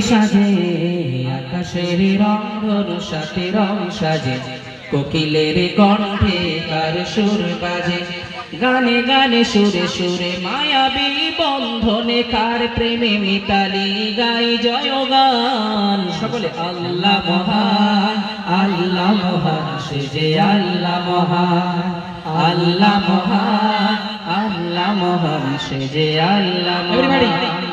সাজে আকাশের রং ধনু সাথে রং সাজে, কোকিলের কণ্ঠে কার সুর বাজে, গানে গানে সুরে সুরে মায়াবী বন্ধনে কার প্রেমে মিতালি গাই জয়গান। সকলে আল্লাহ মহান, আল্লাহ মহান, সে যে আল্লাহ মহান, আল্লাহ মহান, আল্লাহ মহান, সে যে আল্লাহ মহান,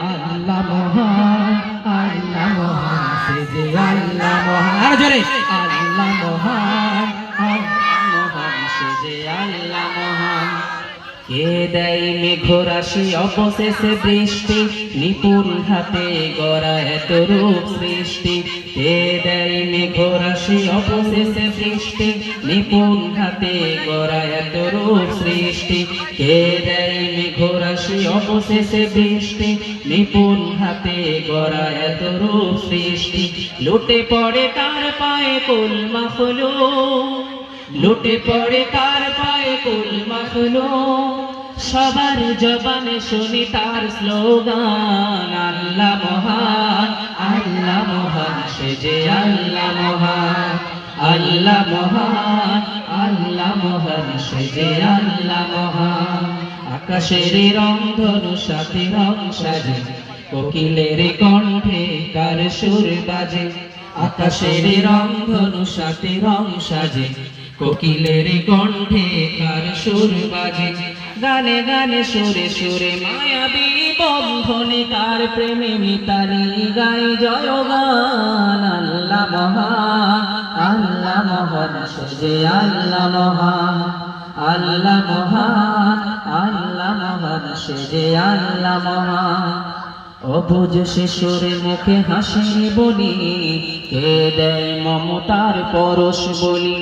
আল্লাহ মহান, আল্লাহ মহান, সে যে আল্লাহ মহান, আরো জোরে আল্লাহ মহান, আল্লাহ মহান, সে যে আল্লাহ মহান। কে দেয় মেঘরাশি অবশেষে বৃষ্টি, নিপুণ হাতে গড়া এত রূপ সৃষ্টি। কে দেয় মেঘরাশি অবশেষে বৃষ্টি, নিপুণ হাতে গড়া এত রূপ সৃষ্টি। কে দেয় মেঘরাশি অবশেষে বৃষ্টি, নিপুণ হাতে গড়া এত রূপ সৃষ্টি। লুটে পড়ে তার পায়ে কুল মাখলুক, লুটে পড়ে তার পায়ে কুল মাখলুক, সবার জবানে শুনি তার স্লোগান। আল্লাহ মহান, আল্লাহ মহান, সে যে আল্লাহ মহান, আল্লাহ মহান, আল্লাহ মহান, সে যে আল্লাহ মহান। আকাশের রং ধনু সাথে রং সাজে, কোকিলের কণ্ঠে কার সুর বাজে। আকাশের রং ধনু সাথে রং সাজে, কোকিলের কণ্ঠে কার সুর বাজে, গানে গানে সুরে সুরে মায়াবী বন্ধনে কার প্রেমে মিতালি গাই জয়গান। আল্লাহ মহান, আল্লাহ মহান, সে যে আল্লাহ মহান, আল্লাহ মহান, আল্লাহ মহান, সে যে আল্লাহ মহান। অবুঝ শিশুর মুখে হাসি বলি, কে দেয় মমতার পরশ বলি।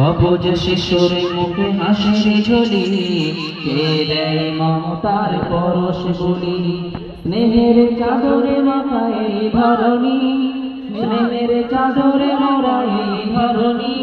অবুঝ শিশুর মুখে হাসির ঝুলি, কে দেয় মমতার পরশ বলি। স্নেহের চাদরে মাথায় ধরণী, স্নেহের চাদরে মোড়ায় ধরণী,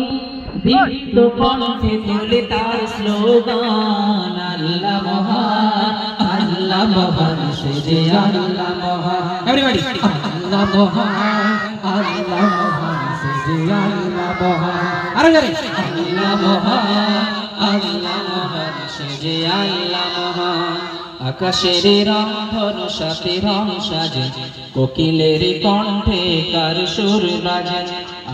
দীপ্ত কণ্ঠে তুলে তার স্লোগান। আল্লাহ মহান, আল্লাহ মহান, সে যে আল্লাহ মহান। এভরিবডি আল্লাহ মহান, আল্লাহ মহান, সে যে আল্লাহ মহান। আরো জোরে আল্লাহ মহান, আল্লাহ মহান, সে যে আল্লাহ মহান। আকাশের রং ধনু সাথে রং সাজে, কোকিলের কণ্ঠে কার সুর বাজে।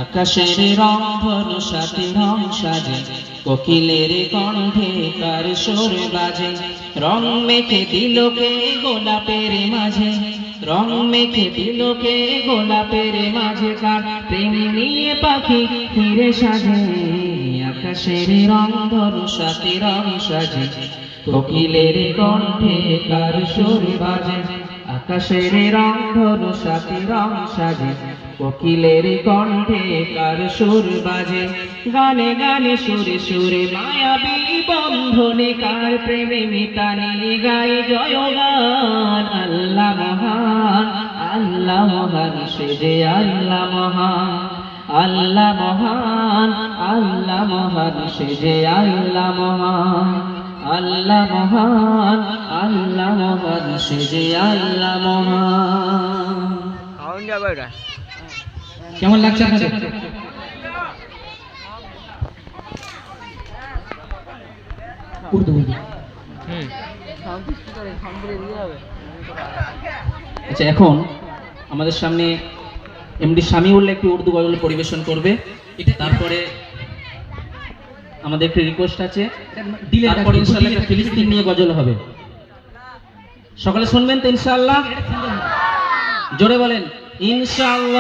আকাশের রং ধনু সাথে রং সাজে, কোকিলের কণ্ঠে কার সুর বাজে। রং মেখে দিল কে গোলাপের মাঝে, রং মেখে দিল কে গোলাপের মাঝে, কার প্রেম নিয়ে পাখি ফিরে সাজে। আকাশের রং ধনু সাথে রং সাজে, কোকিলের কণ্ঠে কার সুর বাজে। আকাশের রং ধনু সাথে রং সাজে, কোকিলের কণ্ঠে কার সুর বাজে, গানে গানে সুরে সুরে মায়াবী বন্ধনে কার প্রেমে মিতালি গাই জয়গান। আল্লাহ মহান, আল্লাহ মহান, সে যে আল্লাহ মহান, আল্লাহ মহান, আল্লাহ মহান, সে যে আল্লাহ মহান, আল্লাহ মহান, আল্লাহ মহান, সে যে আল্লাহ মহান। কেমন লাগছে আপনাদের? উর্দু উর্দু আচ্ছা, এখন আমাদের সামনে এমডি শামিউল্লাহ একটি উর্দু গজল পরিবেশন করবে। তারপরে আমাদের একটি রিকোয়েস্ট আছে, তারপরে ইনশাআল্লাহ একটা ফিলিস্তিন নিয়ে গজল হবে। সকালে শুনবেন তো ইনশাআল্লাহ? জোরে বলেন ইনশাআল্লাহ।